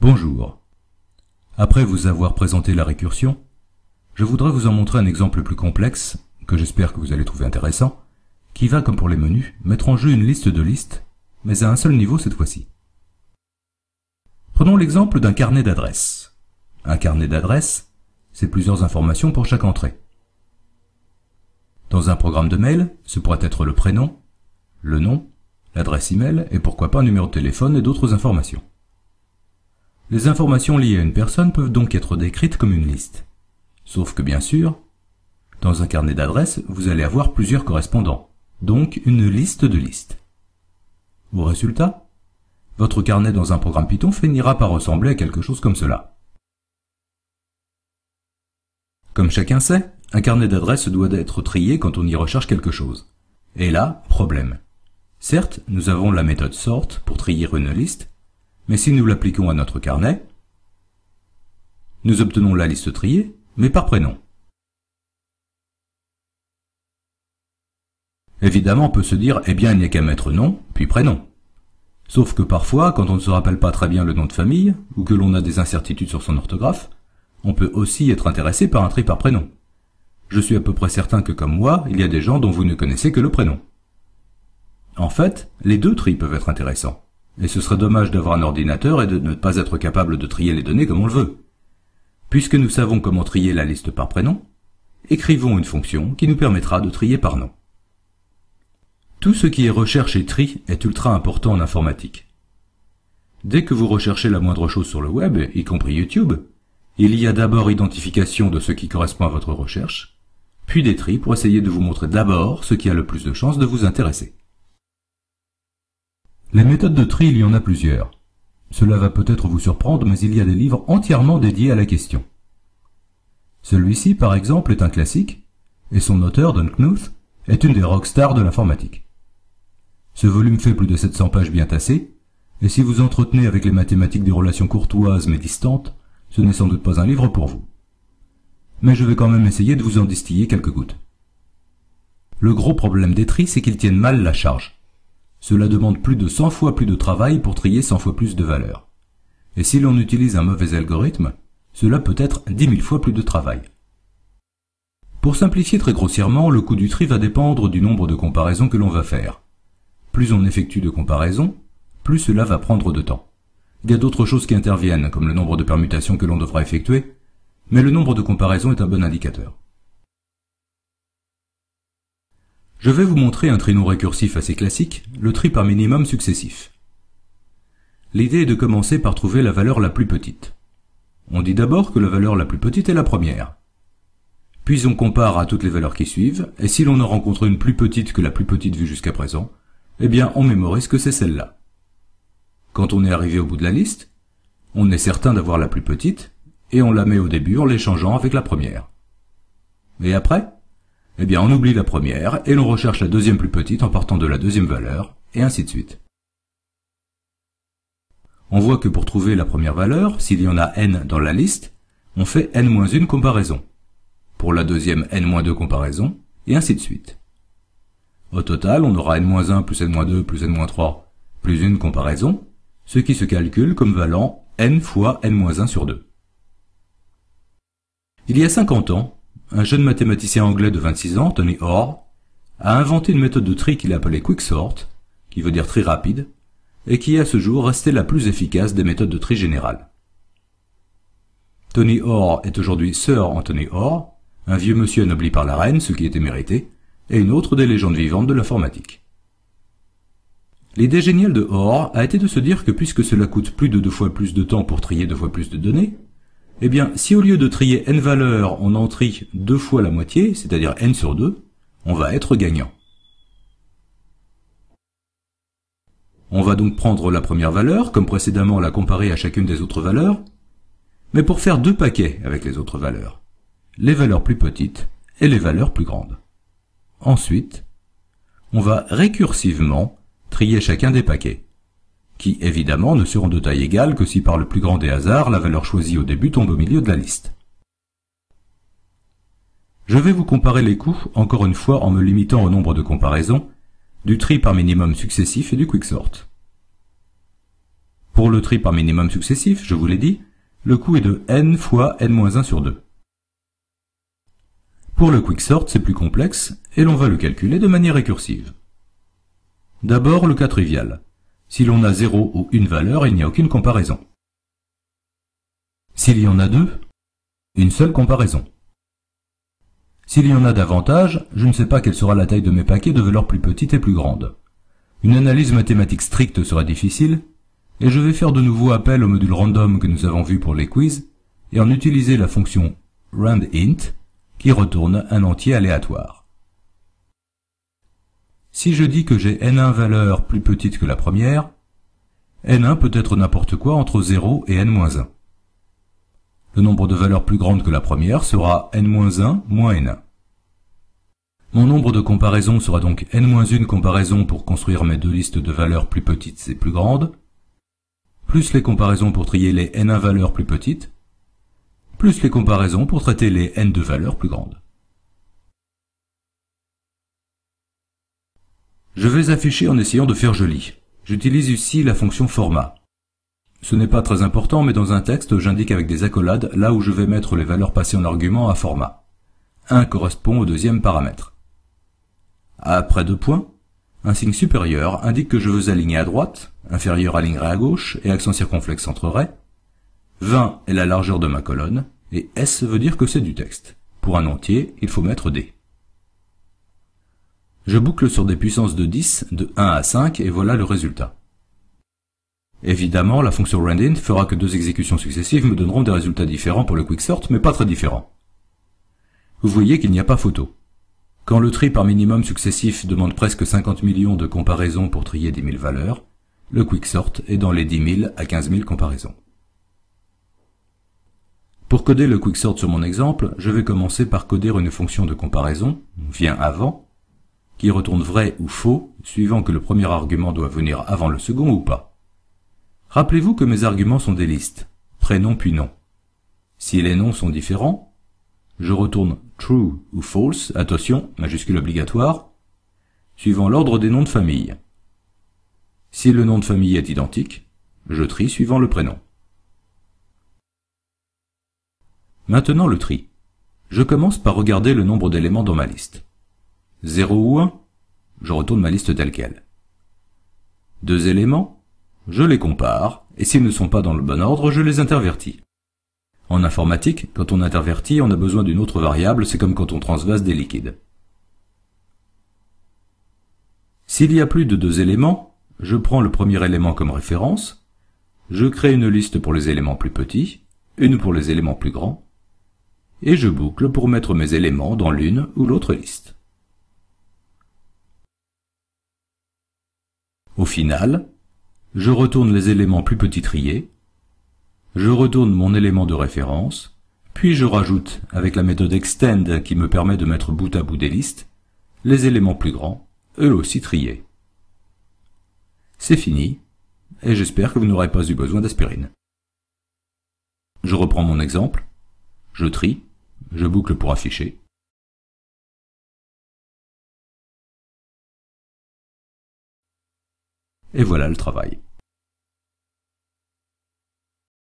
Bonjour. Après vous avoir présenté la récursion, je voudrais vous en montrer un exemple plus complexe, que j'espère que vous allez trouver intéressant, qui va, comme pour les menus, mettre en jeu une liste de listes, mais à un seul niveau cette fois-ci. Prenons l'exemple d'un carnet d'adresses. Un carnet d'adresses, c'est plusieurs informations pour chaque entrée. Dans un programme de mail, ce pourrait être le prénom, le nom, l'adresse email et pourquoi pas un numéro de téléphone et d'autres informations. Les informations liées à une personne peuvent donc être décrites comme une liste. Sauf que bien sûr, dans un carnet d'adresses, vous allez avoir plusieurs correspondants, donc une liste de listes. Au résultat, votre carnet dans un programme Python finira par ressembler à quelque chose comme cela. Comme chacun sait, un carnet d'adresses doit être trié quand on y recherche quelque chose. Et là, problème. Certes, nous avons la méthode sort pour trier une liste, mais si nous l'appliquons à notre carnet, nous obtenons la liste triée, mais par prénom. Évidemment, on peut se dire, eh bien, il n'y a qu'à mettre nom, puis prénom. Sauf que parfois, quand on ne se rappelle pas très bien le nom de famille, ou que l'on a des incertitudes sur son orthographe, on peut aussi être intéressé par un tri par prénom. Je suis à peu près certain que, comme moi, il y a des gens dont vous ne connaissez que le prénom. En fait, les deux tris peuvent être intéressants. Et ce serait dommage d'avoir un ordinateur et de ne pas être capable de trier les données comme on le veut. Puisque nous savons comment trier la liste par prénom, écrivons une fonction qui nous permettra de trier par nom. Tout ce qui est recherche et tri est ultra important en informatique. Dès que vous recherchez la moindre chose sur le web, y compris YouTube, il y a d'abord identification de ce qui correspond à votre recherche, puis des tris pour essayer de vous montrer d'abord ce qui a le plus de chances de vous intéresser. Les méthodes de tri, il y en a plusieurs. Cela va peut-être vous surprendre, mais il y a des livres entièrement dédiés à la question. Celui-ci, par exemple, est un classique, et son auteur, Don Knuth, est une des rockstars de l'informatique. Ce volume fait plus de 700 pages bien tassées, et si vous entretenez avec les mathématiques des relations courtoises mais distantes, ce n'est sans doute pas un livre pour vous. Mais je vais quand même essayer de vous en distiller quelques gouttes. Le gros problème des tris, c'est qu'ils tiennent mal la charge. Cela demande plus de 100 fois plus de travail pour trier 100 fois plus de valeurs. Et si l'on utilise un mauvais algorithme, cela peut être 10 000 fois plus de travail. Pour simplifier très grossièrement, le coût du tri va dépendre du nombre de comparaisons que l'on va faire. Plus on effectue de comparaisons, plus cela va prendre de temps. Il y a d'autres choses qui interviennent, comme le nombre de permutations que l'on devra effectuer, mais le nombre de comparaisons est un bon indicateur. Je vais vous montrer un tri non récursif assez classique, le tri par minimum successif. L'idée est de commencer par trouver la valeur la plus petite. On dit d'abord que la valeur la plus petite est la première. Puis on compare à toutes les valeurs qui suivent, et si l'on en rencontre une plus petite que la plus petite vue jusqu'à présent, eh bien on mémorise que c'est celle-là. Quand on est arrivé au bout de la liste, on est certain d'avoir la plus petite, et on la met au début en l'échangeant avec la première. Et après ? Eh bien, on oublie la première, et l'on recherche la deuxième plus petite en partant de la deuxième valeur, et ainsi de suite. On voit que pour trouver la première valeur, s'il y en a n dans la liste, on fait n-1 comparaisons. Pour la deuxième, n-2 comparaisons, et ainsi de suite. Au total, on aura n-1 plus n-2 plus n-3 plus une comparaison, ce qui se calcule comme valant n fois n-1 sur 2. Il y a 50 ans, un jeune mathématicien anglais de 26 ans, Tony Hoare, a inventé une méthode de tri qu'il appelait quicksort, qui veut dire tri rapide, et qui est à ce jour restée la plus efficace des méthodes de tri générales. Tony Hoare est aujourd'hui Sir Anthony Hoare, un vieux monsieur anobli par la reine, ce qui était mérité, et une autre des légendes vivantes de l'informatique. L'idée géniale de Hoare a été de se dire que puisque cela coûte plus de 2 fois plus de temps pour trier 2 fois plus de données, eh bien, si au lieu de trier n valeurs, on en trie 2 fois la moitié, c'est-à-dire n sur 2, on va être gagnant. On va donc prendre la première valeur, comme précédemment la comparer à chacune des autres valeurs, mais pour faire 2 paquets avec les autres valeurs, les valeurs plus petites et les valeurs plus grandes. Ensuite, on va récursivement trier chacun des paquets, qui évidemment ne seront de taille égale que si par le plus grand des hasards, la valeur choisie au début tombe au milieu de la liste. Je vais vous comparer les coûts, encore une fois en me limitant au nombre de comparaisons, du tri par minimum successif et du quicksort. Pour le tri par minimum successif, je vous l'ai dit, le coût est de n fois n-1 sur 2. Pour le quicksort, c'est plus complexe, et l'on va le calculer de manière récursive. D'abord, le cas trivial. Si l'on a 0 ou une valeur, il n'y a aucune comparaison. S'il y en a deux, une seule comparaison. S'il y en a davantage, je ne sais pas quelle sera la taille de mes paquets de valeurs plus petites et plus grandes. Une analyse mathématique stricte sera difficile, et je vais faire de nouveau appel au module random que nous avons vu pour les quiz, et en utiliser la fonction randint, qui retourne un entier aléatoire. Si je dis que j'ai n1 valeurs plus petites que la première, n1 peut être n'importe quoi entre 0 et n-1. Le nombre de valeurs plus grandes que la première sera n-1 moins n1. Mon nombre de comparaisons sera donc n-1 comparaisons pour construire mes deux listes de valeurs plus petites et plus grandes, plus les comparaisons pour trier les n1 valeurs plus petites, plus les comparaisons pour traiter les n2 valeurs plus grandes. Je vais afficher en essayant de faire joli. J'utilise ici la fonction format. Ce n'est pas très important, mais dans un texte, j'indique avec des accolades là où je vais mettre les valeurs passées en argument à format. 1 correspond au deuxième paramètre. Après deux points, un signe supérieur indique que je veux aligner à droite, inférieur alignerait à gauche et accent circonflexe entrerait. 20 est la largeur de ma colonne, et S veut dire que c'est du texte. Pour un entier, il faut mettre D. Je boucle sur des puissances de 10, de 1 à 5, et voilà le résultat. Évidemment, la fonction randint fera que deux exécutions successives me donneront des résultats différents pour le quicksort, mais pas très différents. Vous voyez qu'il n'y a pas photo. Quand le tri par minimum successif demande presque 50 millions de comparaisons pour trier 10 000 valeurs, le quicksort est dans les 10 000 à 15 000 comparaisons. Pour coder le quicksort sur mon exemple, je vais commencer par coder une fonction de comparaison, vient avant, qui retourne vrai ou faux, suivant que le premier argument doit venir avant le second ou pas. Rappelez-vous que mes arguments sont des listes, prénom puis nom. Si les noms sont différents, je retourne true ou false, attention, majuscule obligatoire, suivant l'ordre des noms de famille. Si le nom de famille est identique, je trie suivant le prénom. Maintenant le tri. Je commence par regarder le nombre d'éléments dans ma liste. 0 ou 1, je retourne ma liste telle quelle. 2 éléments, je les compare, et s'ils ne sont pas dans le bon ordre, je les intervertis. En informatique, quand on intervertit, on a besoin d'une autre variable, c'est comme quand on transvase des liquides. S'il y a plus de 2 éléments, je prends le premier élément comme référence, je crée une liste pour les éléments plus petits, une pour les éléments plus grands, et je boucle pour mettre mes éléments dans l'une ou l'autre liste. Au final, je retourne les éléments plus petits triés, je retourne mon élément de référence, puis je rajoute, avec la méthode extend qui me permet de mettre bout à bout des listes, les éléments plus grands, eux aussi triés. C'est fini, et j'espère que vous n'aurez pas eu besoin d'aspirine. Je reprends mon exemple, je trie, je boucle pour afficher. Et voilà le travail.